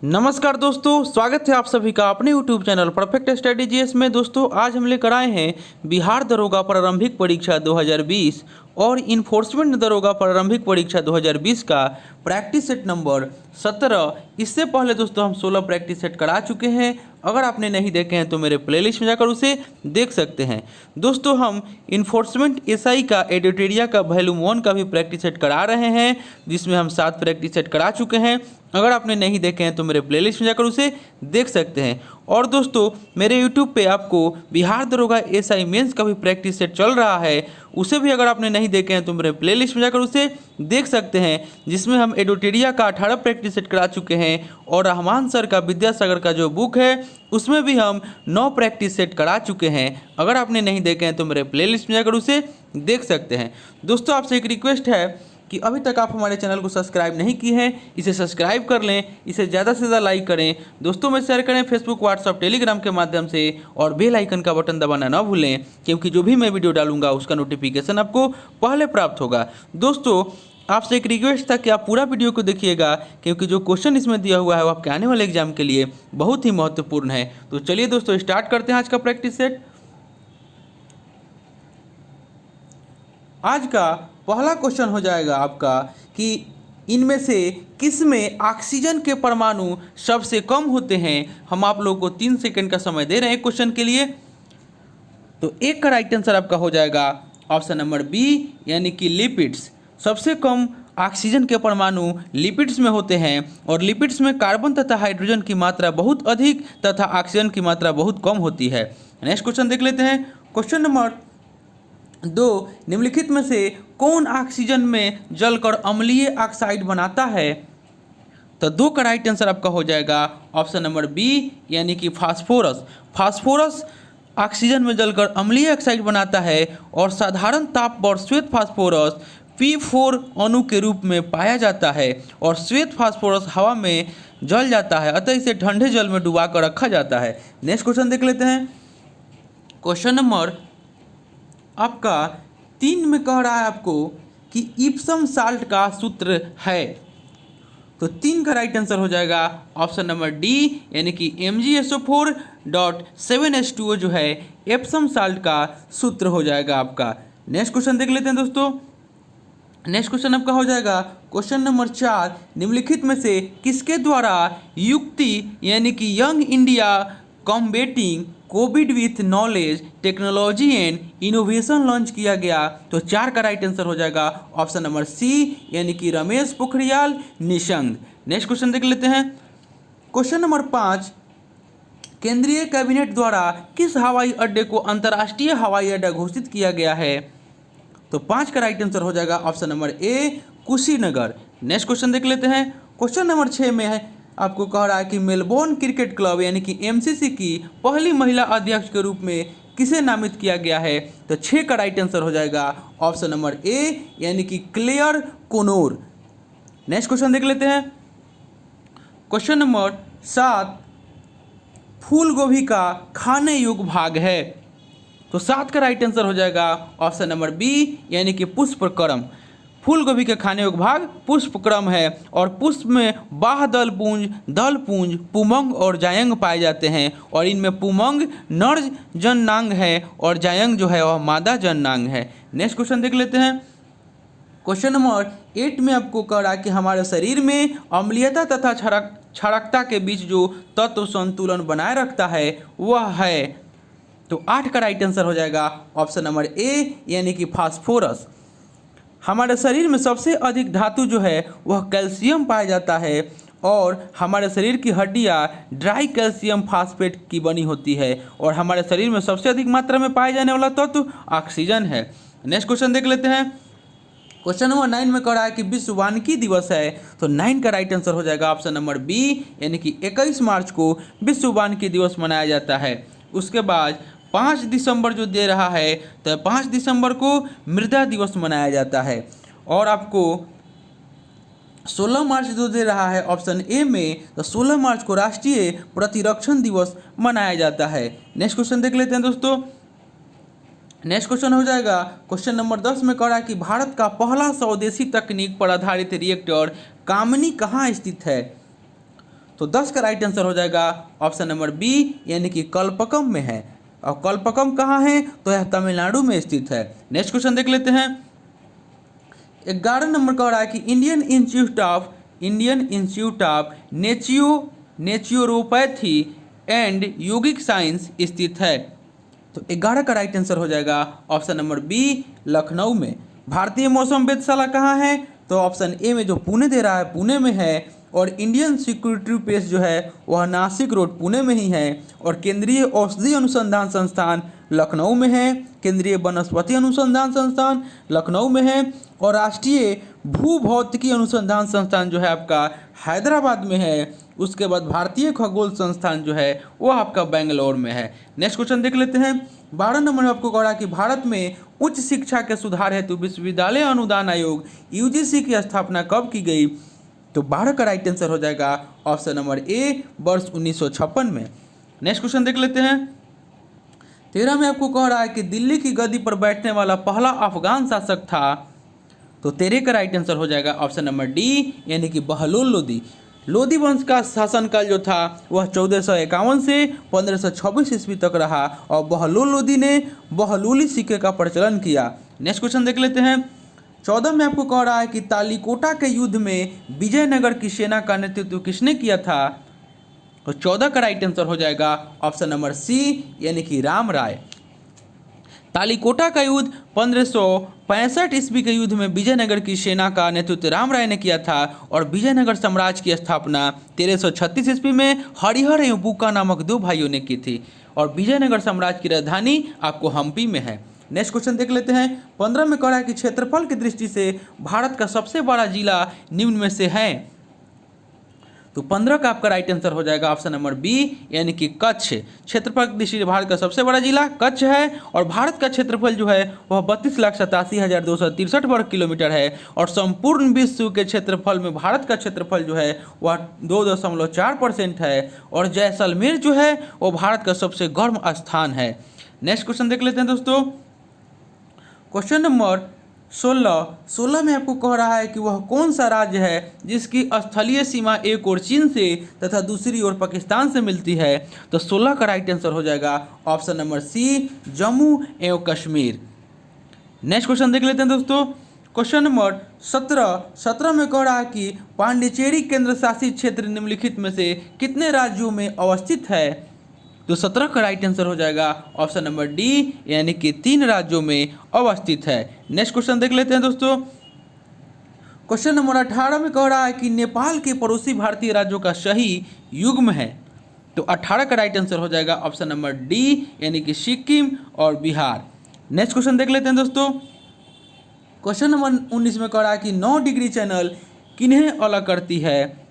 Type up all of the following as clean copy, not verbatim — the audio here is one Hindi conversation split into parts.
नमस्कार दोस्तों, स्वागत है आप सभी का अपने YouTube channel perfect study GS में। दोस्तों आज हम लेकर आए हैं बिहार दरोगा प्रारंभिक परीक्षा 2020 और इन्फोर्समेंट दरोगा प्रारंभिक परीक्षा 2020 का प्रैक्टिस सेट नंबर 17। इससे पहले दोस्तों हम 16 प्रैक्टिस सेट करा चुके हैं। अगर आपने नहीं देखे हैं तो मेरे प्लेलिस्ट में जाकर उसे देख सकते हैं। दोस्तों हम इन्फोर्समेंट एसआई का एडिटोरिया का वॉल्यूम 1 का भी प्रैक्टिस सेट करा रहे हैं, जिसमें हम 7 प्रैक्टिस सेट करा चुके हैं। अगर आपने नहीं देखे हैं तो मेरे प्लेलिस्ट में जाकर उसे देख सकते हैं। और दोस्तों मेरे यूट्यूब पे आपको बिहार दरोगा एसआई मेंस का भी प्रैक्टिस सेट चल रहा है, उसे भी अगर आपने नहीं देखे हैं तो मेरे प्लेलिस्ट में जाकर उसे देख सकते हैं, जिसमें हम एडिटोरिया का 18 प्रैक्टिस सेट करा चुके हैं। और रहमान सर का विद्यासागर का जो बुक है उसमें भी हम 9 प्रैक्टिस सेट करा चुके हैं। अगर आपने नहीं देखे हैं तो मेरे प्लेलिस्ट में जाकर उसे देख सकते हैं। दोस्तों आपसे एक रिक्वेस्ट है कि अभी तक आप हमारे चैनल को सब्सक्राइब नहीं किए हैं, इसे सब्सक्राइब कर लें, इसे ज़्यादा से ज़्यादा लाइक करें, दोस्तों में शेयर करें फेसबुक, व्हाट्सअप, टेलीग्राम के माध्यम से, और बेल आइकन का बटन दबाना ना भूलें, क्योंकि जो भी मैं वीडियो डालूंगा उसका नोटिफिकेशन आपको पहले प्राप्त होगा। दोस्तों आपसे एक रिक्वेस्ट था कि आप पूरा वीडियो को देखिएगा, क्योंकि जो क्वेश्चन इसमें दिया हुआ है वो आपके आने वाले एग्जाम के लिए बहुत ही महत्वपूर्ण है। तो चलिए दोस्तों स्टार्ट करते हैं आज का प्रैक्टिस सेट। आज का पहला क्वेश्चन हो जाएगा आपका कि इनमें से किस में ऑक्सीजन के परमाणु सबसे कम होते हैं। हम आप लोगों को 3 सेकंड का समय दे रहे हैं क्वेश्चन के लिए। तो एक का राइट आंसर आपका हो जाएगा ऑप्शन नंबर बी, यानी कि लिपिड्स। सबसे कम ऑक्सीजन के परमाणु लिपिड्स में होते हैं, और लिपिड्स में कार्बन तथा हाइड्रोजन की मात्रा बहुत अधिक तथा ऑक्सीजन की मात्रा बहुत कम होती है। नेक्स्ट क्वेश्चन देख लेते हैं। क्वेश्चन नंबर 2, निम्नलिखित में से कौन ऑक्सीजन में जलकर अम्लीय ऑक्साइड बनाता है। तो 2 का राइट आंसर आपका हो जाएगा ऑप्शन नंबर बी, यानी कि फास्फोरस। फास्फोरस ऑक्सीजन में जलकर अम्लीय ऑक्साइड बनाता है, और साधारण ताप पर श्वेत फास्फोरस P4 अणु के रूप में पाया जाता है, और श्वेत फास्फोरस हवा में जल जाता है, अतः इसे ठंडे जल में डुबा कर रखा जाता है। नेक्स्ट क्वेश्चन देख लेते हैं। क्वेश्चन नंबर आपका 3 में कह रहा है आपको कि इप्सम साल्ट का सूत्र है। तो 3 का राइट आंसर हो जाएगा ऑप्शन नंबर डी, यानी कि MgSO4.7H2O जो है एप्सम साल्ट का सूत्र हो जाएगा आपका। नेक्स्ट क्वेश्चन देख लेते हैं दोस्तों। नेक्स्ट क्वेश्चन आपका हो जाएगा क्वेश्चन नंबर 4, निम्नलिखित में से किसके द्वारा युक्ति यानी कि young India combating Covid with knowledge technology and innovation launch किया गया। तो 4 का राइट आंसर हो जाएगा ऑप्शन नंबर सी, यानी कि रमेश पोखरियाल निशंक। नेक्स्ट क्वेश्चन देख लेते हैं। क्वेश्चन नंबर 5, केंद्रीय कैबिनेट द्वारा किस हवाई अड्डे को अंतर्राष्ट्रीय हवाई अड्डा घोषित किया गया है। तो 5 का राइट आंसर हो जाएगा option number A, Kushinagar. Next question देख लेते हैं। क्वेश्चन नंबर 6 में है आपको कह रहा है कि मेलबोर्न क्रिकेट क्लब यानी कि एमसीसी की पहली महिला अध्यक्ष के रूप में किसे नामित किया गया है। तो 6 का राइट आंसर हो जाएगा ऑप्शन नंबर ए, यानी कि क्लेयर कोनोर। नेक्स्ट क्वेश्चन देख लेते हैं। क्वेश्चन नंबर 7, फूल गोभी का खाने योग्य भाग है। तो 7 का राइट आंसर हो जाएगा ऑप्शन नंबर बी, यानी कि पुष्पक्रम। फूल गोभी के खाने योग्य भाग पुष्पक्रम है, और पुष्प में बाह दल पुंज, पुमंग और जायंग पाए जाते हैं, और इनमें पुमंग नर जननांग है और जायंग जो है वह मादा जननांग है। नेक्स्ट क्वेश्चन देख लेते हैं। क्वेश्चन नंबर 8 में आपको कह रहा है कि हमारे शरीर में अम्लीयता तथा क्षारकता के बीच जो तत्व संतुलन बनाए रखता है वह है। तो 8 का राइट आंसर हो जाएगा ऑप्शन नंबर ए, यानी कि फास्फोरस। हमारे शरीर में सबसे अधिक धातु जो है वह कैल्शियम पाया जाता है, और हमारे शरीर की हड्डियाँ ड्राई कैल्शियम फास्फेट की बनी होती है, और हमारे शरीर में सबसे अधिक मात्रा में पाए जाने वाला तत्व ऑक्सीजन है। नेक्स्ट क्वेश्चन देख लेते हैं। क्वेश्चन नंबर 9 में कह रहा है कि विश्व वानिकी दिवस है। तो 9 का राइट आंसर हो जाएगा ऑप्शन नंबर बी, यानी कि 21 मार्च को विश्व वानिकी दिवस मनाया जाता है। उसके बाद 5 दिसंबर जो दे रहा है, तो 5 दिसंबर को मृदा दिवस मनाया जाता है। और आपको 16 मार्च जो दे रहा है ऑप्शन ए में, तो 16 मार्च को राष्ट्रीय प्रतिरक्षण दिवस मनाया जाता है। नेक्स्ट क्वेश्चन देख लेते हैं दोस्तों। नेक्स्ट क्वेश्चन हो जाएगा क्वेश्चन नंबर 10 में कह रहा है कि भारत का पहला स्वदेशी तकनीक पर आधारित रिएक्टर कामिनी कहाँ स्थित है। तो 10 का राइट आंसर हो जाएगा ऑप्शन नंबर बी, यानी कि कल्पकम में है। और कल्पकम कहाँ है? तो यह तमिलनाडु में स्थित है। नेक्स्ट क्वेश्चन देख लेते हैं। 11 नंबर का हो रहा है कि Indian institute of naturopathy and yogic science स्थित है। तो 11 का राइट आंसर हो जाएगा ऑप्शन नंबर बी, लखनऊ में। भारतीय मौसम वेधशाला कहाँ है? तो ऑप्शन ए में जो पुणे दे रहा है, पुणे में है। और इंडियन सिक्योरिटी पेस जो है वह नासिक रोड पुणे में ही है। और केंद्रीय औषधि अनुसंधान संस्थान लखनऊ में है। केंद्रीय वनस्पति अनुसंधान संस्थान लखनऊ में है। और राष्ट्रीय भूभौतिकी अनुसंधान संस्थान जो है आपका हैदराबाद में है। उसके बाद भारतीय खगोल संस्थान जो है वो आपका बेंगलोर में है। नेक्स्ट क्वेश्चन देख लेते हैं। 12 नंबर में आपको कह रहा है कि भारत में उच्च शिक्षा के सुधार हेतु विश्वविद्यालय अनुदान आयोग यूजीसी की स्थापना कब की गई? तो 12 का राइट आंसर हो जाएगा ऑप्शन नंबर ए, वर्ष 1956 में। नेक्स्ट क्वेश्चन देख लेते हैं। 13 में आपको कह रहा है कि दिल्ली की गद्दी पर बैठने वाला पहला अफगान शासक था। तो 13 का राइट आंसर हो जाएगा ऑप्शन नंबर डी, यानी कि बहलोल लोदी। लोदी वंश का शासनकाल जो था वह 1451 से 1526 ईस्वी तक रहा। और बहलोल लोदी ने बहलोली सिक्के का प्रचलन किया। नेक्स्ट क्वेश्चन देख लेते हैं। 14 में आपको कह रहा है कि तालीकोटा के युद्ध में विजयनगर की सेना का नेतृत्व किसने किया था? तो 14 का राइट आंसर हो जाएगा ऑप्शन नंबर सी, यानी कि राम राय। तालीकोटा का युद्ध 1565 ईस्वी के युद्ध में विजयनगर की सेना का नेतृत्व राम राय ने किया था। और विजयनगर साम्राज्य की स्थापना 1336 ईस्वी में हरिहर एवं बुक्का नामक दो भाइयों ने की थी। और विजयनगर साम्राज्य की राजधानी आपको हम्पी में है। नेक्स्ट क्वेश्चन देख लेते हैं। 15 में कह रहा है कि क्षेत्रफल की दृष्टि से भारत का सबसे बड़ा जिला निम्न में से है। तो 15 का आपका राइट आंसर हो जाएगा ऑप्शन नंबर बी, यानी कि कच्छ। क्षेत्रफल की दृष्टि से भारत का सबसे बड़ा जिला कच्छ है। और भारत का क्षेत्रफल जो है वह 32,87,263 वर्ग किलोमीटर है। और संपूर्ण विश्व के क्षेत्रफल में भारत का क्षेत्रफल जो है वह 2.4% है। और जैसलमेर जो है वो भारत का सबसे गर्म स्थान है। नेक्स्ट क्वेश्चन देख लेते हैं दोस्तों। क्वेश्चन नंबर 16 में आपको कह रहा है कि वह कौन सा राज्य है जिसकी स्थलीय सीमा एक ओर चीन से तथा दूसरी ओर पाकिस्तान से मिलती है? तो 16 का राइट आंसर हो जाएगा ऑप्शन नंबर सी, जम्मू एवं कश्मीर। नेक्स्ट क्वेश्चन देख लेते हैं दोस्तों। क्वेश्चन नंबर 17 में कह रहा है कि पांडिचेरी केंद्र शासित क्षेत्र निम्नलिखित में से कितने राज्यों में अवस्थित है? तो 17 का राइट आंसर हो जाएगा ऑप्शन नंबर डी, यानी कि 3 राज्यों में अवस्थित है। नेक्स्ट क्वेश्चन देख लेते हैं दोस्तों। क्वेश्चन नंबर 18 में कह रहा है कि नेपाल के पड़ोसी भारतीय राज्यों का सही युग्म है। तो 18 का राइट आंसर हो जाएगा ऑप्शन नंबर डी, यानी कि सिक्किम और बिहार। नेक्स्ट क्वेश्चन देख लेते हैं दोस्तों। क्वेश्चन नंबर 19 में कह रहा है कि 9 डिग्री चैनल किन्हें अलग करती है?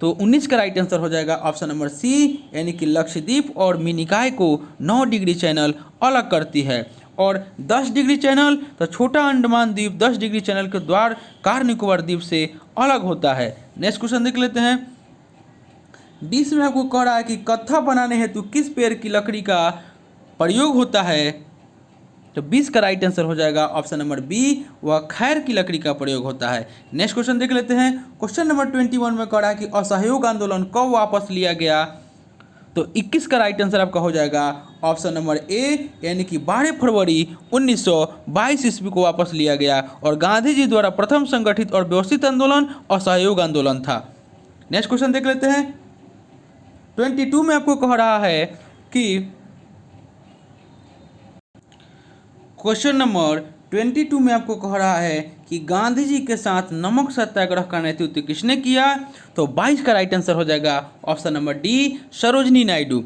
तो 19 का राइट आंसर हो जाएगा ऑप्शन नंबर सी, यानी कि लक्षद्वीप और मिनिकॉय को 9 डिग्री चैनल अलग करती है। और 10 डिग्री चैनल तो छोटा अंडमान द्वीप 10 डिग्री चैनल के द्वार कार निकोबार द्वीप से अलग होता है। नेक्स्ट क्वेश्चन देख लेते हैं। 20 में आपको कह रहा है कि कत्था बनाने हेतु किस पेड़ की लकड़ी का प्रयोग होता है? तो 20 का राइट आंसर हो जाएगा ऑप्शन नंबर बी, वह खैर की लकड़ी का प्रयोग होता है। नेक्स्ट क्वेश्चन देख लेते हैं। क्वेश्चन नंबर 21 में कह रहा है कि असहयोग आंदोलन कब वापस लिया गया? तो 21 का राइट आंसर आपका हो जाएगा ऑप्शन नंबर ए, यानी कि 12 फरवरी 1922 ईस्वी को वापस लिया गया। और गांधी जी द्वारा प्रथम संगठित और व्यवस्थित आंदोलन असहयोग आंदोलन था। नेक्स्ट क्वेश्चन देख लेते हैं। 22 में आपको कह रहा है कि क्वेश्चन नंबर 22 में आपको कह रहा है कि गांधी जी के साथ नमक सत्याग्रह का नेतृत्व किसने किया? तो 22 का राइट आंसर हो जाएगा option number D, Sarojini Naidu.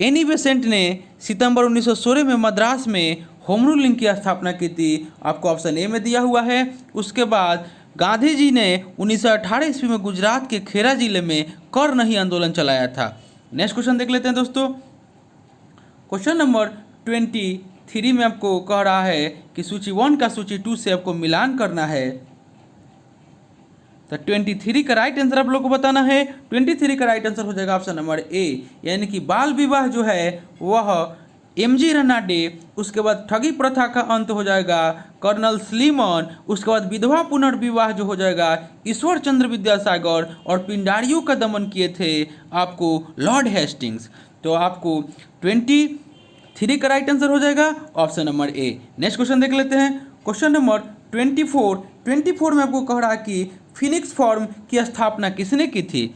Annie Besant ने सितंबर 1916 में मद्रास में होम रूलिंग की स्थापना की थी। आपको ऑप्शन ए में दिया हुआ है। उसके बाद गांधी जी ने 1918 ईस्वी में गुजरात के खेरा जिले में कर नहीं आंदोलन चलाया था। नेक्स्ट क्वेश्चन देख लेते हैं दोस्तों। क्वेश्चन नंबर 23 में आपको कह रहा है कि सूची 1 का सूची 2 से आपको मिलान करना है। तो 23 का राइट आंसर आप लोग को बताना है। 23 का राइट आंसर हो जाएगा ऑप्शन नंबर ए, यानी कि बाल विवाह जो है वह एमजी रनाडे, उसके बाद ठगी प्रथा का अंत हो जाएगा कर्नल स्लीमन, उसके बाद विधवा पुनर्विवाह जो हो जाएगा ईश्वर चंद्र विद्यासागर, और पिंडारियों का दमन किए थे आपको लॉर्ड हेस्टिंग्स। तो आपको 23 का राइट आंसर हो जाएगा option number A. Next question देख लेते हैं, क्वेश्चन नंबर 24 में आपको कह रहा है कि फिनिक्स फॉर्म की स्थापना किसने की थी।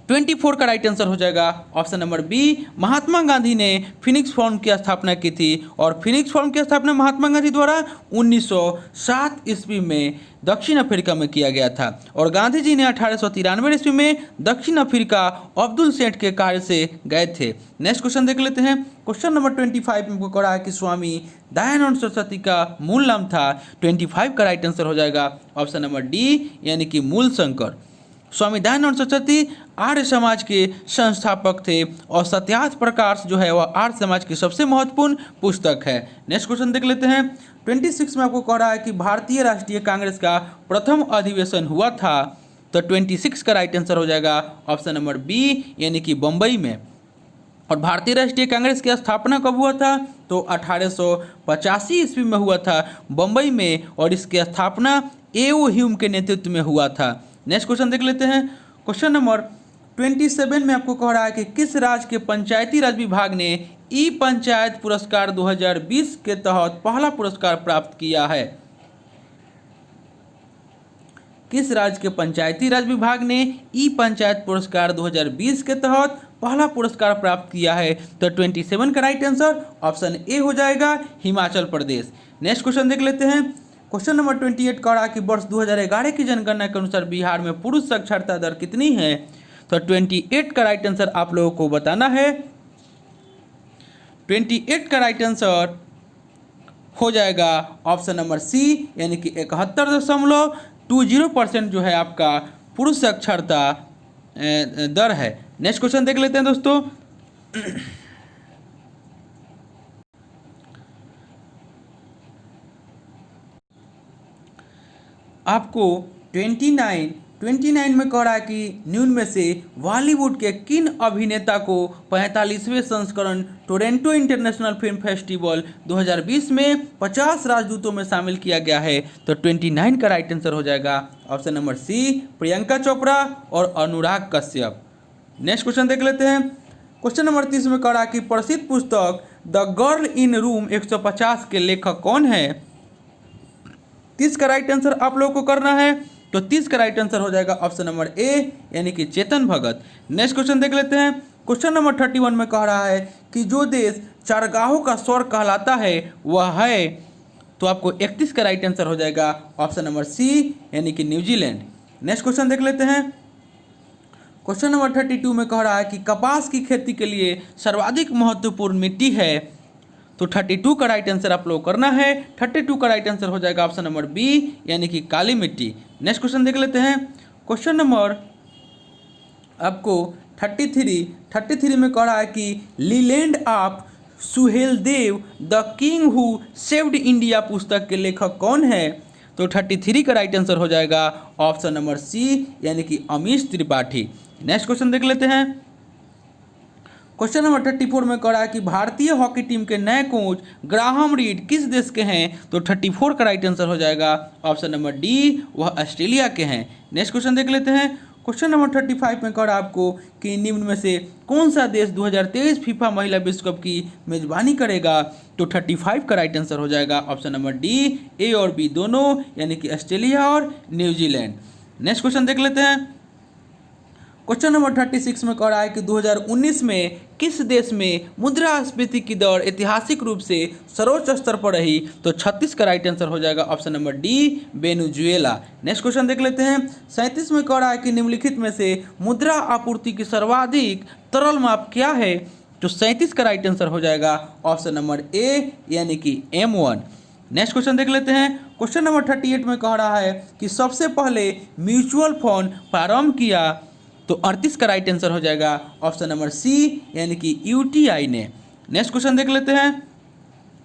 24 का राइट आंसर हो जाएगा option number B, Mahatma Gandhi ने फिनिक्स फॉर्म की स्थापना की थी। और फिनिक्स फॉर्म की स्थापना महात्मा गांधी द्वारा 1907 ईस्वी में दक्षिण अफ्रीका में किया गया था। और गांधी जी ने 1893 ईस्वी में दक्षिण अफ्रीका अब्दुल सेठ के कार्य से गए थे। नेक्स्ट क्वेश्चन देख लेते हैं, क्वेश्चन नंबर 25 में कह रहा है कि स्वामी दयानंद सरस्वती का मूल नाम था। 25 का राइट आंसर हो जाएगा ऑप्शन नंबर डी, यानी कि मूल शंकर। स्वामी दयानंद सरस्वती आर्य समाज के संस्थापक थे और सत्यार्थ प्रकाश जो है वह आर्य समाज की सबसे महत्वपूर्ण पुस्तक है। नेक्स्ट क्वेश्चन देख लेते हैं, 26 में आपको कह रहा है कि भारतीय राष्ट्रीय कांग्रेस का प्रथम अधिवेशन हुआ था। तो 26 का राइट आंसर हो जाएगा ऑप्शन नंबर बी, यानी कि बम्बई में। और भारतीय राष्ट्रीय कांग्रेस की स्थापना कब हुआ था, तो 1885 ईस्वी में हुआ था बम्बई में, और इसकी स्थापना ए.ओ. ह्यूम के नेतृत्व में हुआ था। नेक्स्ट क्वेश्चन देख लेते हैं, क्वेश्चन नंबर 27 में आपको कह रहा है कि किस राज्य के पंचायती राज विभाग ने ई पंचायत पुरस्कार 2020 के तहत पहला पुरस्कार प्राप्त किया है। किस राज्य के पंचायती राज विभाग ने ई पंचायत पुरस्कार 2020 के तहत पहला पुरस्कार प्राप्त किया है। तो 27 का राइट आंसर ऑप्शन ए हो जाएगा, हिमाचल प्रदेश। नेक्स्ट क्वेश्चन देख लेते हैं, क्वेश्चन नंबर 28 का रहा कि वर्ष 2011 की जनगणना के अनुसार बिहार में पुरुष साक्षरता दर कितनी है। तो 28 का राइट आंसर आप लोगों को बताना है। 28 का राइट आंसर हो जाएगा ऑप्शन नंबर सी, यानी कि 71.20% जो है आपका पुरुष साक्षरता दर है। नेक्स्ट क्वेश्चन देख लेते हैं दोस्तों, आपको 29 में कह रहा है कि निम्न में से बॉलीवुड के किन अभिनेता को 45वें संस्करण टोरंटो इंटरनेशनल फिल्म फेस्टिवल 2020 में 50 राजदूतों में शामिल किया गया है। तो 29 का राइट आंसर हो जाएगा option number C, Priyanka Chopra और अनुराग कश्यप। नेक्स्ट क्वेश्चन देख लेते हैं, क्वेश्चन नंबर 30 में कह रहा है कि प्रसिद्ध पुस्तक द गर्ल इन रूम 150 के लेखक कौन है। 30 का राइट आंसर आप लोगों को करना है। तो 30 का राइट आंसर हो जाएगा ऑप्शन नंबर ए, यानी कि चेतन भगत। नेक्स्ट क्वेश्चन देख लेते हैं, क्वेश्चन नंबर 31 में कह रहा है कि जो देश चारगाहों का स्वर्ग कहलाता है वह है। तो आपको 31 का राइट आंसर हो जाएगा ऑप्शन नंबर सी, यानी कि न्यूजीलैंड। नेक्स्ट क्वेश्चन देख लेते हैं, क्वेश्चन नंबर 32 में कह रहा है कि कपास की खेती के लिए सर्वाधिक महत्वपूर्ण मिट्टी है। तो 32 का राइट आंसर आप लोग करना है। 32 का राइट आंसर हो जाएगा ऑप्शन नंबर बी, यानी कि काली मिट्टी। नेक्स्ट क्वेश्चन देख लेते हैं, क्वेश्चन नंबर आपको 33 में कह रहा है कि Leyland of Suheldev the king who saved India पुस्तक के लेखक कौन है। तो 33 का राइट आंसर हो जाएगा ऑप्शन नंबर सी, यानी कि अमीश त्रिपाठी। नेक्स्ट क्वेश्चन देख लेते हैं, क्वेश्चन नंबर 34 में कह रहा है कि भारतीय हॉकी टीम के नए कोच ग्राहम रीड किस देश के हैं। तो 34 का राइट आंसर हो जाएगा ऑप्शन नंबर डी, वह ऑस्ट्रेलिया के हैं। नेक्स्ट क्वेश्चन देख लेते हैं, क्वेश्चन नंबर 35 में कह रहा है आपको कि निम्न में से कौन सा देश 2023 फीफा महिला विश्व कप की मेजबानी करेगा। तो 35 का राइट आंसर हो जाएगा ऑप्शन नंबर डी, ए और बी दोनों, यानी कि ऑस्ट्रेलिया और न्यूजीलैंड। नेक्स्ट क्वेश्चन देख लेते हैं, क्वेश्चन नंबर 36 में कह रहा है कि 2019 में किस देश में मुद्रास्फीति की दर ऐतिहासिक रूप से सर्वोच्च स्तर पर रही। तो 36 का राइट आंसर हो जाएगा option number D, Venezuela. Next question देख लेते हैं, 37 में कह रहा है कि निम्नलिखित में से मुद्रा आपूर्ति की सर्वाधिक तरल माप क्या है। तो 37 का राइट आंसर हो जाएगा ऑप्शन नंबर ए, यानी कि M1। नेक्स्ट क्वेश्चन देख लेते हैं, क्वेश्चन नंबर 38 में कह रहा है कि सबसे पहले म्यूचुअल फंड प्रारंभ किया। तो 38 का राइट आंसर हो जाएगा ऑप्शन नंबर सी, यानी कि UTI ने। नेक्स्ट क्वेश्चन देख लेते हैं,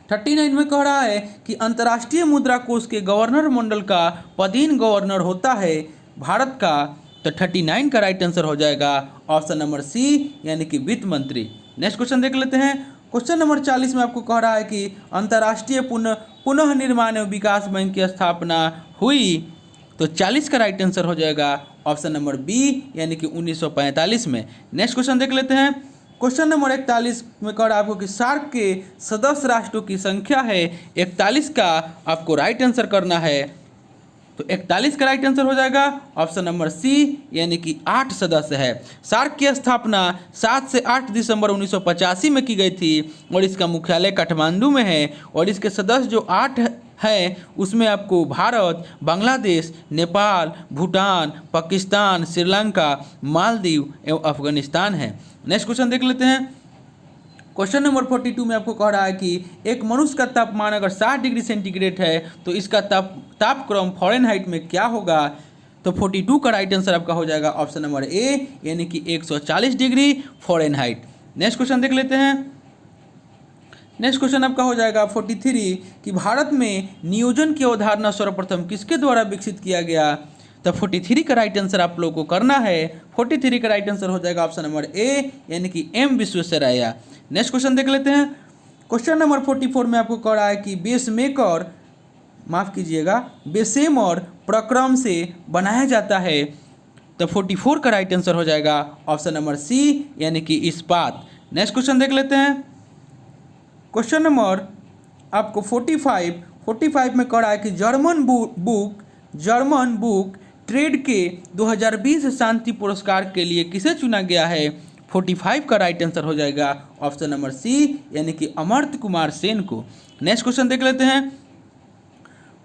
39 में कह रहा है कि अंतर्राष्ट्रीय मुद्रा कोष के गवर्नर मंडल का पदेन गवर्नर होता है भारत का। तो 39 का राइट आंसर हो जाएगा ऑप्शन नंबर सी, यानी कि वित्त मंत्री। नेक्स्ट क्वेश्चन देख लेते हैं, क्वेश्चन नंबर 40 में आपको कह रहा है कि अंतर्राष्ट्रीय पुनः निर्माण एवं विकास बैंक की स्थापना हुई। तो 40 का राइट आंसर हो जाएगा ऑप्शन नंबर बी, यानी कि 1945 में। नेक्स्ट क्वेश्चन देख लेते हैं। क्वेश्चन नंबर 41 में कह रहा है आपको कि सार्क के सदस्य राष्ट्रों की संख्या है 41 का आपको राइट आंसर करना है। तो 41 का राइट आंसर हो जाएगा ऑप्शन नंबर सी, यानी कि 8 सदस्य है। सार्क की स्थापना 7 से 8 दिसंबर 1985 में की गई थी और इसका मुख्यालय काठमांडू में है। और इसके सदस्य जो 8 है उसमें आपको भारत, बांग्लादेश, नेपाल, भूटान, पाकिस्तान, श्रीलंका, मालदीव एवं अफगानिस्तान है। नेक्स्ट क्वेश्चन देख लेते हैं। क्वेश्चन नंबर 42 में आपको कह रहा है कि एक मनुष्य का तापमान अगर 60 डिग्री सेंटीग्रेड है तो इसका तापक्रम फ़ारेनहाइट में क्या होगा। तो 42 का राइट आंसर आपका हो जाएगा ऑप्शन नंबर ए, यानी कि 140 डिग्री फ़ारेनहाइट। नेक्स्ट क्वेश्चन देख लेते हैं। नेक्स्ट क्वेश्चन आपका हो जाएगा 43 कि भारत में नियोजन की अवधारणा सर्वप्रथम किसके द्वारा विकसित किया गया। तो 43 का राइट आंसर आप लोगों को करना है। 43 का राइट आंसर हो जाएगा ऑप्शन नंबर ए, यानी कि एम विश्वेश्वरैया। नेक्स्ट क्वेश्चन देख लेते हैं। क्वेश्चन नंबर 44 में आपको कह रहा है कि बेशेमर प्रक्रम से बनाया जाता है। तो 44 का राइट आंसर हो जाएगा ऑप्शन नंबर सी, यानी कि इस्पात। नेक्स्ट क्वेश्चन देख लेते हैं। क्वेश्चन नंबर आपको 45 में कह रहा है कि जर्मन बुक ट्रेड के 2020 शांति पुरस्कार के लिए किसे चुना गया है। 45 का राइट आंसर हो जाएगा ऑप्शन नंबर सी, यानी कि अमर्त्य कुमार सेन को। नेक्स्ट क्वेश्चन देख लेते हैं।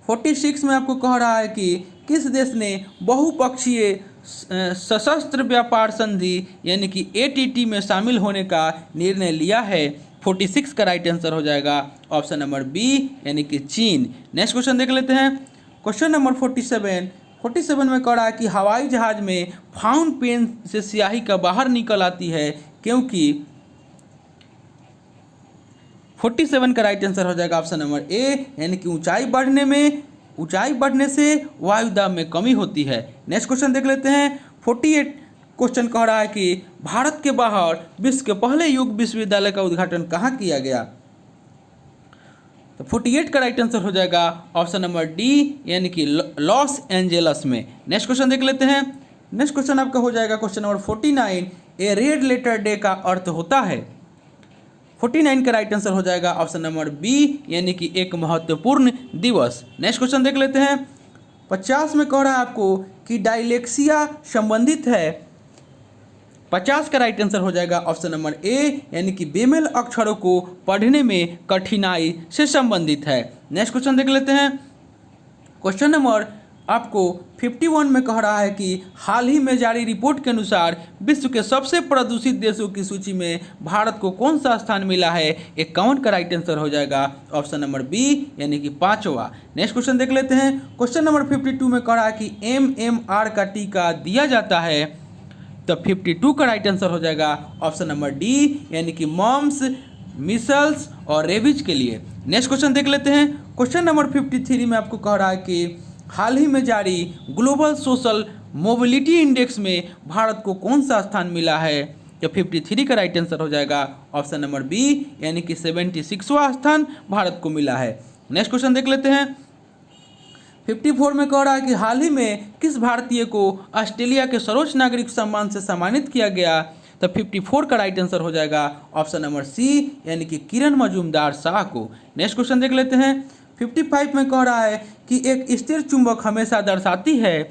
46 में आपको कह रहा है कि किस देश ने बहुपक्षीय सशस्त्र व्यापार संधि यानी कि ATT में शामिल होने का निर्णय लिया है। 46 का राइट आंसर हो जाएगा ऑप्शन नंबर बी, यानी कि चीन। नेक्स्ट क्वेश्चन देख लेते हैं। क्वेश्चन नंबर 47 में कह रहा है कि हवाई जहाज में फाउंट पेन से स्याही का बाहर निकल आती है क्योंकि। 47 का राइट आंसर हो जाएगा ऑप्शन नंबर ए, यानी कि ऊंचाई बढ़ने से वायु दाब में कमी होती है। नेक्स्ट क्वेश्चन देख लेते हैं। 48 क्वेश्चन कह रहा है कि भारत के बाहर विश्व के पहले युग विश्वविद्यालय का उद्घाटन कहाँ किया गया। तो 48 का राइट आंसर हो जाएगा ऑप्शन नंबर डी, यानी कि लॉस एंजेलस में। नेक्स्ट क्वेश्चन देख लेते हैं। नेक्स्ट क्वेश्चन आपका हो जाएगा क्वेश्चन नंबर 49, ए रेड लेटर डे का अर्थ होता है। 49 का राइट आंसर हो जाएगा ऑप्शन नंबर बी, यानी कि एक महत्वपूर्ण दिवस। नेक्स्ट क्वेश्चन देख लेते हैं। 50 में कह रहा है आपको कि डायलेक्सिया संबंधित है। 50 का राइट आंसर हो जाएगा ऑप्शन नंबर ए, यानी कि बेमेल अक्षरों को पढ़ने में कठिनाई से संबंधित है। नेक्स्ट क्वेश्चन देख लेते हैं। क्वेश्चन नंबर आपको 51 में कह रहा है कि हाल ही में जारी रिपोर्ट के अनुसार विश्व के सबसे प्रदूषित देशों की सूची में भारत को कौन सा स्थान मिला है। 51 का राइट आंसर हो जाएगा ऑप्शन नंबर बी, यानी कि 5वां। नेक्स्ट क्वेश्चन देख लेते हैं। क्वेश्चन नंबर 52 में कह रहा है कि MMR का टीका दिया जाता है। तो 52 का राइट आंसर हो जाएगा ऑप्शन नंबर डी, यानी कि मॉम्स, मिसल्स और रेबीज के लिए। नेक्स्ट क्वेश्चन देख लेते हैं। क्वेश्चन नंबर 53 में आपको कह रहा है कि हाल ही में जारी ग्लोबल सोशल मोबिलिटी इंडेक्स में भारत को कौन सा स्थान मिला है। तो 53 का राइट आंसर हो जाएगा ऑप्शन नंबर बी, यानी कि 76वां स्थान भारत को मिला है। नेक्स्ट क्वेश्चन देख लेते हैं। 54 में कह रहा है कि हाल ही में किस भारतीय को ऑस्ट्रेलिया के सर्वोच्च नागरिक सम्मान से सम्मानित किया गया। तो 54 का राइट आंसर हो जाएगा ऑप्शन नंबर सी, यानी कि किरण मजूमदार शाह को। नेक्स्ट क्वेश्चन देख लेते हैं। 55 में कह रहा है कि एक स्थिर चुंबक हमेशा दर्शाती है।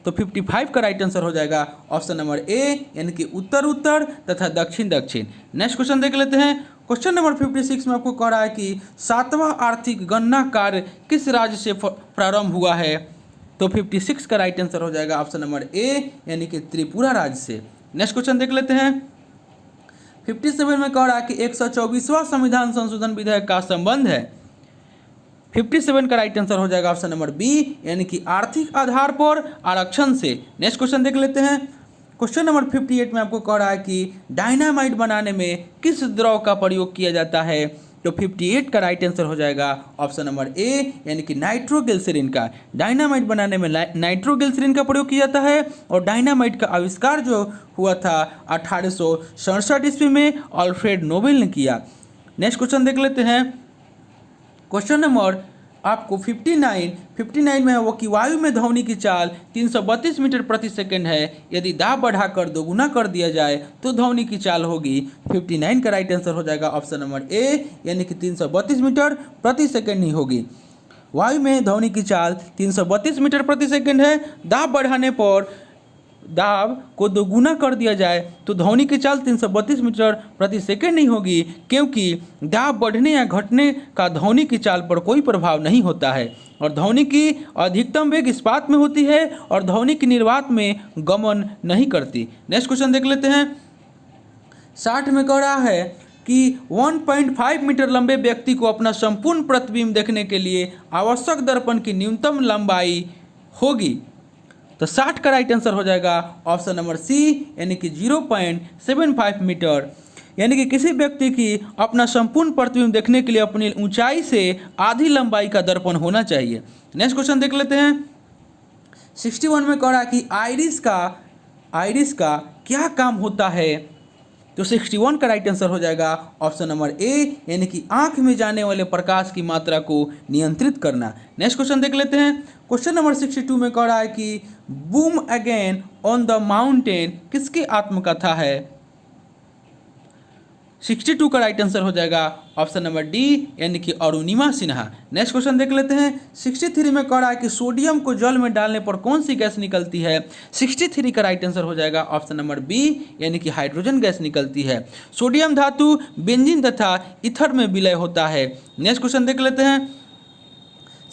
तो 55 का राइट आंसर हो जाएगा ऑप्शन नंबर ए, यानी कि उत्तर उत्तर तथा दक्षिण दक्षिण। नेक्स्ट क्वेश्चन देख लेते हैं। क्वेश्चन नंबर 56 में आपको कह रहा है कि 7वां आर्थिक गणना कार्य किस राज्य से प्रारंभ हुआ है। तो 56 का राइट आंसर हो जाएगा ऑप्शन नंबर ए, यानी कि त्रिपुरा राज्य से। नेक्स्ट क्वेश्चन देख लेते हैं। 57 में कह रहा है कि 124वां संविधान संशोधन विधेयक का संबंध है। 57 का राइट आंसर हो जाएगा ऑप्शन नंबर बी, यानी कि आर्थिक आधार पर आरक्षण से। नेक्स्ट क्वेश्चन देख लेते हैं। क्वेश्चन नंबर 58 में आपको कह रहा है कि डायनामाइट बनाने में किस द्रव का प्रयोग किया जाता है। तो 58 का राइट आंसर हो जाएगा ऑप्शन नंबर ए, यानी कि नाइट्रोग्लिसरीन का। डायनामाइट बनाने में नाइट्रोग्लिसरीन का प्रयोग किया जाता है। और डायनामाइट का आविष्कार जो हुआ था 1867 ईस्वी में अल्फ्रेड नोबेल ने किया। नेक्स्ट क्वेश्चन देख लेते हैं। क्वेश्चन नंबर आपको 59 में है वो कि वायु में ध्वनि की चाल 332 मीटर प्रति सेकंड है। यदि दाब बढ़ाकर दोगुना कर दिया जाए तो ध्वनि की चाल होगी 59 का राइट आंसर हो जाएगा ऑप्शन नंबर ए, यानी कि 332 मीटर प्रति सेकंड ही होगी। वायु में ध्वनि की चाल 332 मीटर प्रति सेकंड है। दाब बढ़ाने पर दाब को दोगुना कर दिया जाए तो ध्वनि की चाल 332 मीटर प्रति सेकंड नहीं होगी, क्योंकि दाब बढ़ने या घटने का ध्वनि की चाल पर कोई प्रभाव नहीं होता है और ध्वनि की अधिकतम वेग इस्पात में होती है और ध्वनि की निर्वात में गमन नहीं करती। नेक्स्ट क्वेश्चन देख लेते हैं। 60 में कह रहा है कि 1.5 मीटर लंबे व्यक्ति को अपना संपूर्ण प्रतिबिंब देखने के लिए आवश्यक दर्पण की न्यूनतम लंबाई होगी। तो 60 का राइट आंसर हो जाएगा ऑप्शन नंबर सी, यानी कि 0.75 मीटर। यानी कि किसी व्यक्ति की अपना संपूर्ण प्रतिबिंब देखने के लिए अपनी ऊंचाई से आधी लंबाई का दर्पण होना चाहिए। नेक्स्ट क्वेश्चन देख लेते हैं। 61 में कह रहा है कि आइरिस का क्या काम होता है। तो 61 का राइट आंसर हो जाएगा ऑप्शन नंबर ए, यानी कि आंख में जाने वाले प्रकाश की मात्रा को नियंत्रित करना। नेक्स्ट क्वेश्चन देख लेते हैं। क्वेश्चन नंबर 62 में कह रहा है कि boom again on the mountain किसकी आत्मकथा है। 62 का राइट आंसर हो जाएगा ऑप्शन नंबर डी, यानी कि अरुणिमा सिन्हा। नेक्स्ट क्वेश्चन देख लेते हैं। 63 में कह रहा है कि सोडियम को जल में डालने पर कौन सी गैस निकलती है। 63 का राइट आंसर हो जाएगा ऑप्शन नंबर बी, यानी कि हाइड्रोजन गैस निकलती है। सोडियम धातु बेंजीन तथा ईथर में विलय होता है। नेक्स्ट क्वेश्चन देख लेते हैं।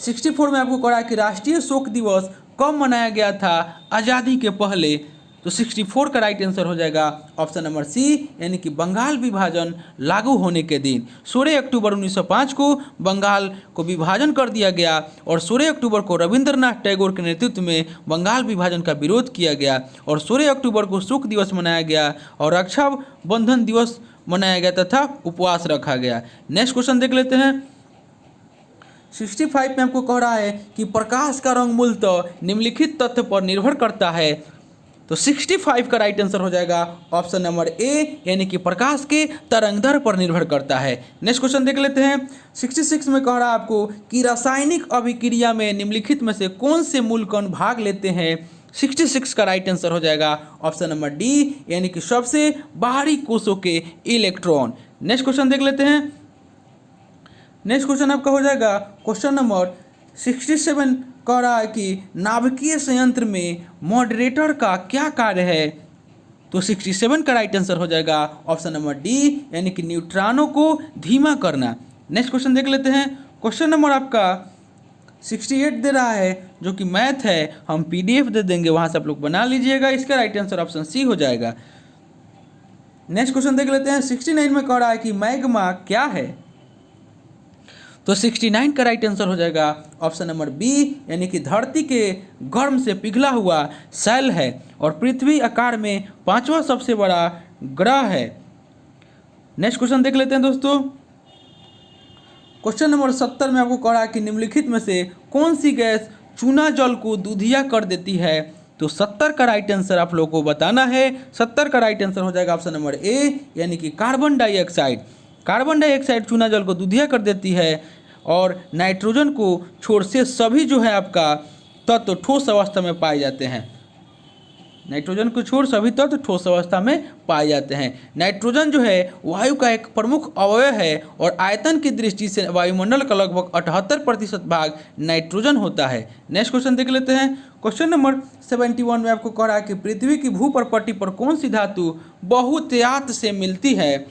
64 में आपको कह रहा है कि राष्ट्रीय शोक दिवस कब मनाया गया था आज़ादी के पहले। तो 64 का राइट आंसर हो जाएगा ऑप्शन नंबर सी, यानी कि बंगाल विभाजन लागू होने के दिन 16 अक्टूबर 1905 को बंगाल को विभाजन कर दिया गया और 16 अक्टूबर को रविंद्रनाथ टैगोर के नेतृत्व में बंगाल विभाजन का विरोध किया गया और 16 अक्टूबर को शोक दिवस मनाया गया और रक्षाबंधन दिवस मनाया गया तथा उपवास रखा गया। नेक्स्ट क्वेश्चन देख लेते हैं। 65 में आपको कह रहा है कि प्रकाश का रंग मूलतः निम्नलिखित तथ्य पर निर्भर करता है। तो 65 का राइट आंसर हो जाएगा ऑप्शन नंबर ए, यानी कि प्रकाश के तरंगदैर्घ्य पर निर्भर करता है। नेक्स्ट क्वेश्चन देख लेते हैं। 66 में कह रहा है आपको कि रासायनिक अभिक्रिया में निम्नलिखित में से कौन से मूल कण भाग लेते हैं। 66 का राइट आंसर हो जाएगा ऑप्शन नंबर डी, यानी कि सबसे बाहरी कोषों के इलेक्ट्रॉन। नेक्स्ट क्वेश्चन देख लेते हैं। नेक्स्ट क्वेश्चन आपका हो जाएगा क्वेश्चन नंबर 67 कह रहा है कि नाभिकीय संयंत्र में मॉडरेटर का क्या कार्य है। तो 67 का राइट आंसर हो जाएगा ऑप्शन नंबर डी, यानी कि न्यूट्रॉनों को धीमा करना। नेक्स्ट क्वेश्चन देख लेते हैं। क्वेश्चन नंबर आपका 68 दे रहा है, जो कि मैथ है, हम पीडीएफ दे देंगे, वहाँ से आप लोग बना लीजिएगा। इसका राइट आंसर ऑप्शन सी हो जाएगा। नेक्स्ट क्वेश्चन देख लेते हैं। 69 में कह रहा है कि मैग्मा क्या है। तो 69 का राइट आंसर हो जाएगा ऑप्शन नंबर बी, यानी कि धरती के गर्म से पिघला हुआ सेल है और पृथ्वी आकार में 5वां सबसे बड़ा ग्रह है। नेक्स्ट क्वेश्चन देख लेते हैं दोस्तों। क्वेश्चन नंबर 70 में आपको कह रहा है कि निम्नलिखित में से कौन सी गैस चूना जल को दूधिया कर देती है। तो 70 का राइट आंसर आप लोगों को बताना है। 70 का राइट आंसर हो जाएगा ऑप्शन नंबर ए, यानी कि कार्बन डाइऑक्साइड। कार्बन डाइऑक्साइड चूना जल को दूधिया कर देती है और नाइट्रोजन को छोड़ से सभी जो है आपका तत्व ठोस अवस्था में पाए जाते हैं। नाइट्रोजन को छोड़ सभी तत्व ठोस अवस्था में पाए जाते हैं। नाइट्रोजन जो है वायु का एक प्रमुख अवयव है और आयतन की दृष्टि से वायुमंडल का लगभग 78% भाग नाइट्रोजन होता है। नेक्स्ट क्वेश्चन देख लेते हैं। क्वेश्चन नंबर 71 में आपको कह रहा है कि पृथ्वी की भूपरपट्टी पर कौन सी धातु बहुतायत से मिलती है।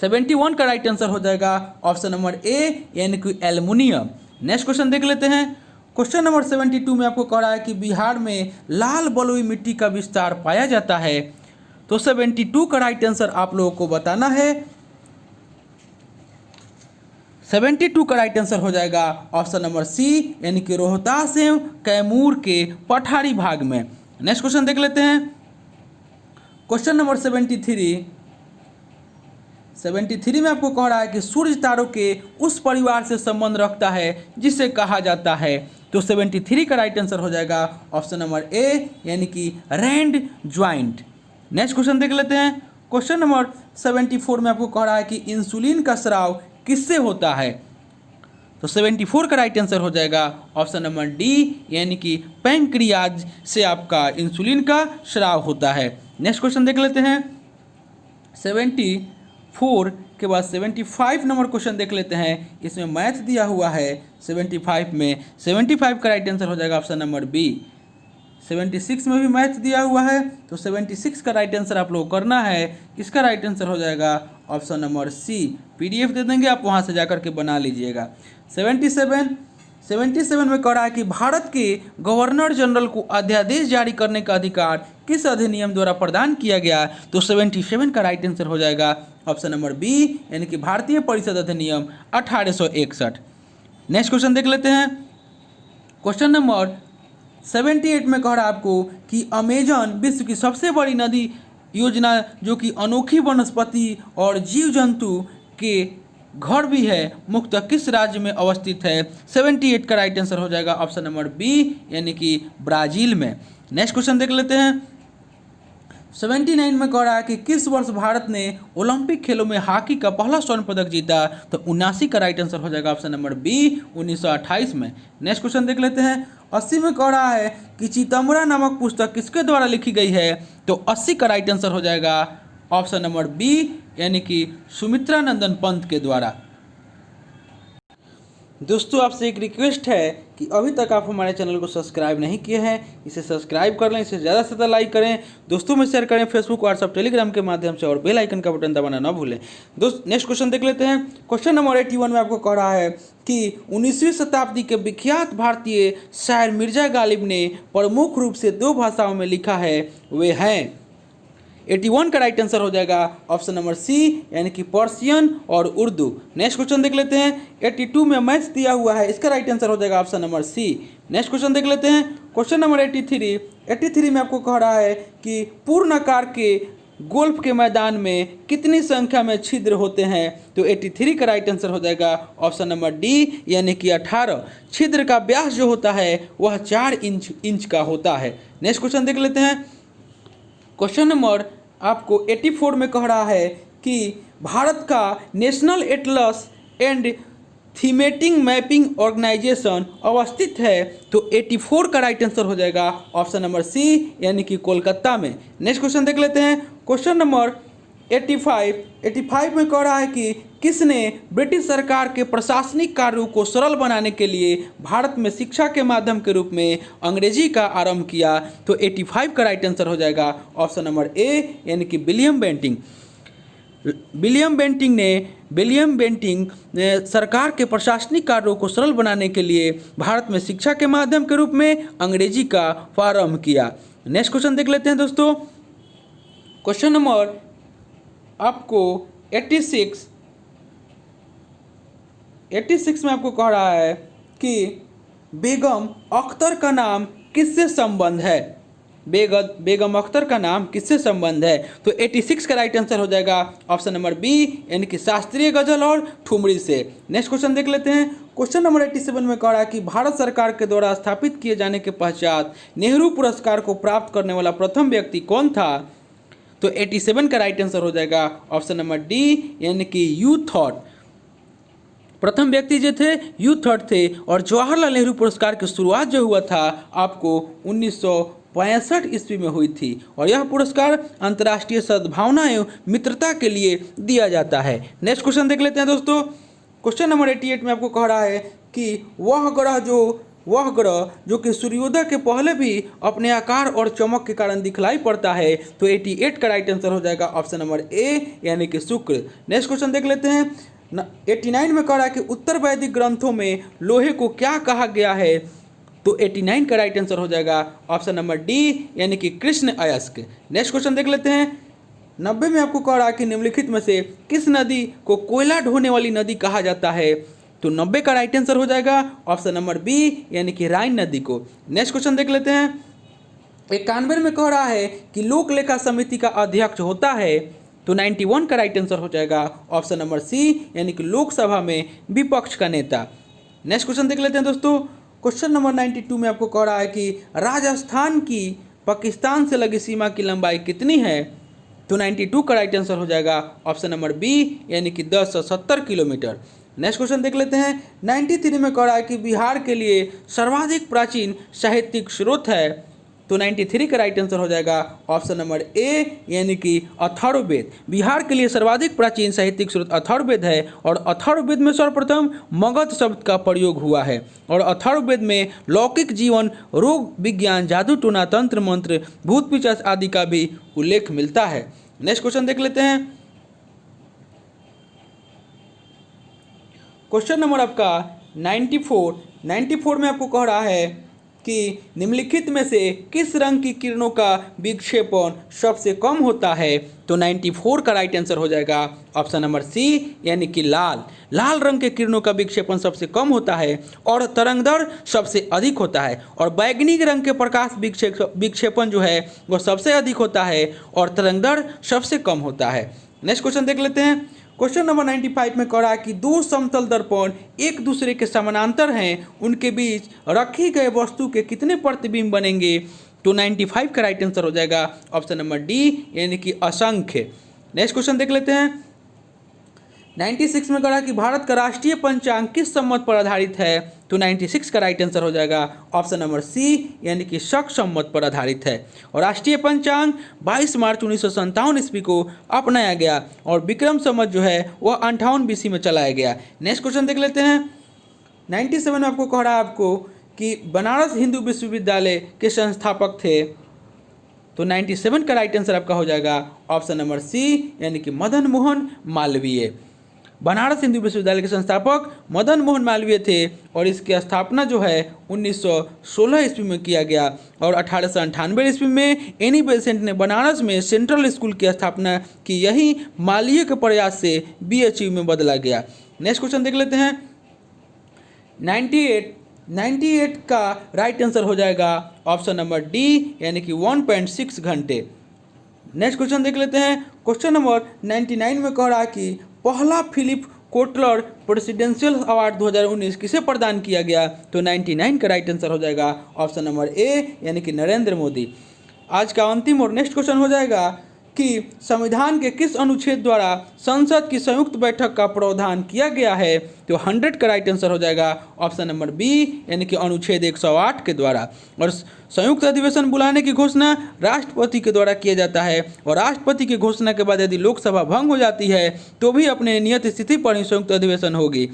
71 का राइट आंसर हो जाएगा ऑप्शन नंबर ए, यानी कि एल्युमिनियम। नेक्स्ट क्वेश्चन देख लेते हैं। क्वेश्चन नंबर 72 में आपको कह रहा है कि बिहार में लाल बलुई मिट्टी का विस्तार पाया जाता है। तो 72 का राइट आंसर आप लोगों को बताना है। 72 का राइट आंसर हो जाएगा ऑप्शन नंबर सी, यानी कि रोहतास एवं कैमूर के पठारी भाग में। नेक्स्ट क्वेश्चन देख लेते हैं। क्वेश्चन नंबर 73 में आपको कह रहा है कि सूर्य तारों के उस परिवार से संबंध रखता है जिसे कहा जाता है। तो 73 का राइट आंसर हो जाएगा ऑप्शन नंबर ए, यानी कि रैंड ज्वाइंट। नेक्स्ट क्वेश्चन देख लेते हैं। क्वेश्चन नंबर 74 में आपको कह रहा है कि इंसुलिन का स्राव किससे होता है? तो 74 का राइट आंसर हो जाएगा ऑप्शन नंबर डी, यानी कि पैंक्रियाज से आपका इंसुलिन का स्राव होता है। नेक्स्ट क्वेश्चन देख लेते हैं। 74 के बाद 75 नंबर क्वेश्चन देख लेते हैं। इसमें मैथ दिया हुआ है 75 में। 75 का राइट आंसर हो जाएगा ऑप्शन नंबर बी। 76 में भी मैथ दिया हुआ है, तो 76 का राइट आंसर आप लोग करना है। इसका राइट आंसर हो जाएगा ऑप्शन नंबर सी। पीडीएफ दे देंगे, आप वहाँ से जाकर के बना लीजिएगा। 77 में कह रहा है कि भारत के गवर्नर जनरल को अध्यादेश जारी करने का अधिकार किस अधिनियम द्वारा प्रदान किया गया? तो 77 का राइट आंसर हो जाएगा ऑप्शन नंबर बी, यानी कि भारतीय परिषद अधिनियम 1861। नेक्स्ट क्वेश्चन देख लेते हैं। क्वेश्चन नंबर 78 में कह रहा है आपको कि अमेजन विश्व की सबसे बड़ी नदी योजना, जो कि अनोखी वनस्पति और जीव जंतु के घर भी है, मुख्यतः किस राज्य में अवस्थित है? 78 का राइट आंसर हो जाएगा ऑप्शन नंबर बी, यानी कि ब्राजील में। नेक्स्ट क्वेश्चन देख लेते हैं। 79 में कह रहा है कि किस वर्ष भारत ने ओलंपिक खेलों में हॉकी का पहला स्वर्ण पदक जीता? तो 79 का राइट आंसर हो जाएगा ऑप्शन नंबर बी, 1928 में। नेक्स्ट क्वेश्चन देख लेते हैं। 80 में कह रहा है कि चितमरा नामक पुस्तक किसके द्वारा लिखी गई है? तो 80 का राइट आंसर हो जाएगा ऑप्शन नंबर बी, यानी कि सुमित्रा नंदन पंत के द्वारा। दोस्तों, आपसे एक रिक्वेस्ट है कि अभी तक आप हमारे चैनल को सब्सक्राइब नहीं किए हैं, इसे सब्सक्राइब कर लें, इसे ज़्यादा से ज़्यादा लाइक करें, दोस्तों में शेयर करें, फेसबुक, व्हाट्सएप, टेलीग्राम के माध्यम से, और बेल आइकन का बटन दबाना ना भूलें। नेक्स्ट क्वेश्चन देख लेते हैं। क्वेश्चन नंबर 81 में आपको कह रहा है कि 19वीं शताब्दी के विख्यात भारतीय शायर मिर्जा गालिब ने प्रमुख रूप से 2 भाषाओं में लिखा है, वे हैं? 81 का राइट आंसर हो जाएगा ऑप्शन नंबर सी, यानी कि पर्शियन और उर्दू। नेक्स्ट क्वेश्चन देख लेते हैं। 82 में मैथ्स दिया हुआ है, इसका राइट आंसर हो जाएगा option number C. Next question देख लेते हैं। क्वेश्चन नंबर 83 में आपको कह रहा है कि पूर्ण आकार के गोल्फ के मैदान में कितनी संख्या में छिद्र होते हैं? तो 83 का राइट आंसर हो जाएगा ऑप्शन नंबर डी, यानी कि 18। छिद्र का व्यास जो होता है वह 4 इंच का होता है। नेक्स्ट क्वेश्चन देख लेते हैं। क्वेश्चन नंबर आपको 84 में कह रहा है कि भारत का national atlas and thematic mapping organisation अवस्थित है? तो 84 का राइट आंसर हो जाएगा ऑप्शन नंबर सी, यानी कि कोलकाता में। नेक्स्ट क्वेश्चन देख लेते हैं। क्वेश्चन नंबर 85 में कह रहा है कि किसने ब्रिटिश सरकार के प्रशासनिक कार्यों को सरल बनाने के लिए भारत में शिक्षा के माध्यम के रूप में अंग्रेजी का आरंभ किया? तो 85 का राइट आंसर हो जाएगा ऑप्शन नंबर ए, यानी कि विलियम बेंटिंग ने सरकार के प्रशासनिक कार्यों को सरल बनाने के लिए भारत में शिक्षा के माध्यम के रूप में अंग्रेजी का प्रारंभ किया। नेक्स्ट क्वेश्चन देख लेते हैं दोस्तों। क्वेश्चन नंबर आपको 86 में आपको कह रहा है कि बेगम अख्तर का नाम किससे संबंध है? बेगम अख्तर का नाम किससे संबंध है? तो 86 का राइट आंसर हो जाएगा ऑप्शन नंबर बी, यानी कि शास्त्रीय गजल और ठुमरी से। नेक्स्ट क्वेश्चन देख लेते हैं। क्वेश्चन नंबर 87 में कह रहा है कि भारत सरकार के द्वारा स्थापित किए जाने के पश्चात नेहरू पुरस्कार को प्राप्त करने वाला प्रथम व्यक्ति कौन था? तो 87 का राइट आंसर हो जाएगा ऑप्शन नंबर डी, यानी कि यू थॉट। प्रथम व्यक्ति जो थे यू थॉट थे। और जवाहरलाल नेहरू पुरस्कार की शुरुआत जो हुआ था आपको 1965 ईस्वी में हुई थी, और यह पुरस्कार अंतर्राष्ट्रीय सद्भावना एवं मित्रता के लिए दिया जाता है। नेक्स्ट क्वेश्चन देख लेते हैं दोस्तों। क्वेश्चन नंबर 88 में आपको कह रहा है कि वह ग्रह जो कि सूर्योदय के पहले भी अपने आकार और चमक के कारण दिखलाई पड़ता है? तो 88 का राइट आंसर हो जाएगा ऑप्शन नंबर ए, यानी कि शुक्र। नेक्स्ट क्वेश्चन देख लेते हैं। 89 में कह रहा है कि उत्तर वैदिक ग्रंथों में लोहे को क्या कहा गया है? तो 89 का राइट आंसर हो जाएगा ऑप्शन नंबर डी, यानी कि कृष्ण अयस्क। नेक्स्ट क्वेश्चन देख लेते हैं। 90 में आपको कह रहा है कि निम्नलिखित में से किस नदी को कोयला ढोने वाली नदी कहा जाता है? तो 90 का राइट आंसर हो जाएगा ऑप्शन नंबर बी, यानी कि राइन नदी को। नेक्स्ट क्वेश्चन देख लेते हैं। 91 में कह रहा है कि लोक लेखा समिति का अध्यक्ष होता है? तो 91 का राइट आंसर हो जाएगा ऑप्शन नंबर सी, यानी कि लोकसभा में विपक्ष का नेता। नेक्स्ट क्वेश्चन देख लेते हैं दोस्तों। क्वेश्चन नंबर 92 में आपको कह रहा है कि राजस्थान की पाकिस्तान से लगी सीमा की लंबाई कितनी है? तो 92 का राइट आंसर हो जाएगा ऑप्शन नंबर बी यानी कि 1070 किलोमीटर। नेक्स्ट क्वेश्चन देख लेते हैं। 93 में कह रहा है कि बिहार के लिए सर्वाधिक प्राचीन साहित्यिक स्रोत है, तो 93 का राइट आंसर हो जाएगा ऑप्शन नंबर ए यानी कि अथर्ववेद। बिहार के लिए सर्वाधिक प्राचीन साहित्यिक स्रोत अथर्ववेद है और अथर्ववेद में सर्वप्रथम मगध शब्द का प्रयोग हुआ है और अथर्ववेद में लौकिक जीवन, रोग विज्ञान, जादू टोना, तंत्र मंत्र, भूत पिशाच आदि का भी उल्लेख मिलता है। नेक्स्ट क्वेश्चन देख लेते हैं। क्वेश्चन नंबर आपका 94 में आपको कह रहा है कि निम्नलिखित में से किस रंग की किरणों का विक्षेपण सबसे कम होता है, तो 94 का राइट आंसर हो जाएगा ऑप्शन नंबर सी यानी कि लाल रंग के किरणों का विक्षेपण सबसे कम होता है और तरंगदर सबसे अधिक होता है और बैगनी रंग के प्रकाश विक्षेपण जो है वो सबसे अधिक होता है और तरंगदर सबसे कम होता है। नेक्स्ट क्वेश्चन देख लेते हैं। क्वेश्चन नंबर 95 में कह रहा है कि दो समतल दर्पण एक दूसरे के समानांतर हैं, उनके बीच रखी गए वस्तु के कितने प्रतिबिंब बनेंगे, तो 95 का राइट आंसर हो जाएगा ऑप्शन नंबर डी यानी कि असंख्य। नेक्स्ट क्वेश्चन देख लेते हैं। 96 में कह रहा है कि भारत का राष्ट्रीय पंचांग किस संवत पर आधारित है, तो 96 का राइट आंसर हो जाएगा ऑप्शन नंबर सी यानी कि शक संवत पर आधारित है और राष्ट्रीय पंचांग 22 मार्च 1957 ईस्वी को अपनाया गया और विक्रम संवत जो है वह 58 BC में चलाया गया। नेक्स्ट क्वेश्चन देख लेते हैं। 97 में आपको कह रहा है आपको कि बनारस हिंदू विश्वविद्यालय के संस्थापक थे, तो 97 का राइट आंसर आपका हो जाएगा ऑप्शन नंबर सी यानी कि मदन मोहन मालवीय। बनारस हिंदू विश्वविद्यालय के संस्थापक मदन मोहन मालवीय थे और इसकी स्थापना जो है 1916 ईस्वी में किया गया और 1898 ईस्वी में एनी बेसेंट ने बनारस में सेंट्रल स्कूल की स्थापना की। यही मालवीय के प्रयास से BHU में बदला गया। नेक्स्ट क्वेश्चन देख लेते हैं। 98 का राइट आंसर हो जाएगा ऑप्शन नंबर डी यानी कि 1.6 घंटे। नेक्स्ट क्वेश्चन देख लेते हैं। क्वेश्चन नंबर 99 में कह रहा है कि पहला फिलिप कोटलर प्रेसिडेंशियल अवार्ड 2019 किसे प्रदान किया गया, तो 99 का राइट आंसर हो जाएगा ऑप्शन नंबर ए यानी कि नरेंद्र मोदी। आज का अंतिम और नेक्स्ट क्वेश्चन हो जाएगा कि संविधान के किस अनुच्छेद द्वारा संसद की संयुक्त बैठक का प्रावधान किया गया है, तो 100 का राइट आंसर हो जाएगा ऑप्शन नंबर बी यानी कि अनुच्छेद 108 के द्वारा। और संयुक्त अधिवेशन बुलाने की घोषणा राष्ट्रपति के द्वारा किया जाता है और राष्ट्रपति की घोषणा के बाद यदि लोकसभा भंग हो जाती है तो भी अपने नियत स्थिति पर ही संयुक्त अधिवेशन होगी।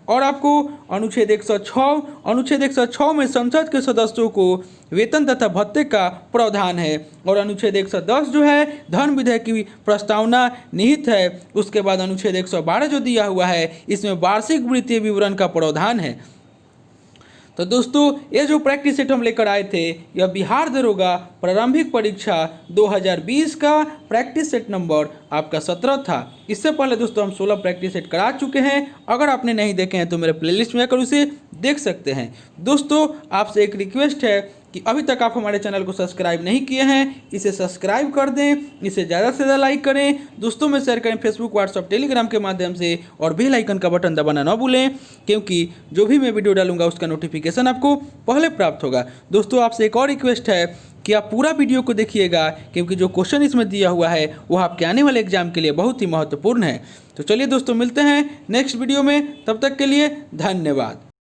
और आपको अनुच्छेद 106 में संसद के सदस्यों को वेतन तथा भत्ते का प्रावधान है और अनुच्छेद 110 जो है धन विधेयक की प्रस्तावना निहित है। उसके बाद अनुच्छेद 112 जो दिया हुआ है इसमें वार्षिक वित्तीय विवरण का प्रावधान है। तो दोस्तों ये जो प्रैक्टिस सेट हम लेकर आए थे यह बिहार दरोगा प्रारंभिक परीक्षा 2020 का प्रैक्टिस सेट नंबर आपका 17 था। इससे पहले दोस्तों हम 16 प्रैक्टिस सेट करा चुके हैं। अगर आपने नहीं देखे हैं तो मेरे प्लेलिस्ट में जाकर उसे देख सकते हैं। दोस्तों आपसे एक रिक्वेस्ट है कि अभी तक आप हमारे चैनल को सब्सक्राइब नहीं किए हैं, इसे सब्सक्राइब कर दें, इसे ज़्यादा से ज़्यादा लाइक करें, दोस्तों में शेयर करें फेसबुक, व्हाट्सअप, टेलीग्राम के माध्यम से और बेल आइकन का बटन दबाना ना भूलें क्योंकि जो भी मैं वीडियो डालूंगा उसका नोटिफिकेशन आपको पहले प्राप्त होगा। दोस्तों आपसे एक और रिक्वेस्ट है कि आप पूरा वीडियो को देखिएगा क्योंकि जो क्वेश्चन इसमें दिया हुआ है वो आपके आने वाले एग्जाम के लिए बहुत ही महत्वपूर्ण है। तो चलिए दोस्तों मिलते हैं नेक्स्ट वीडियो में, तब तक के लिए धन्यवाद।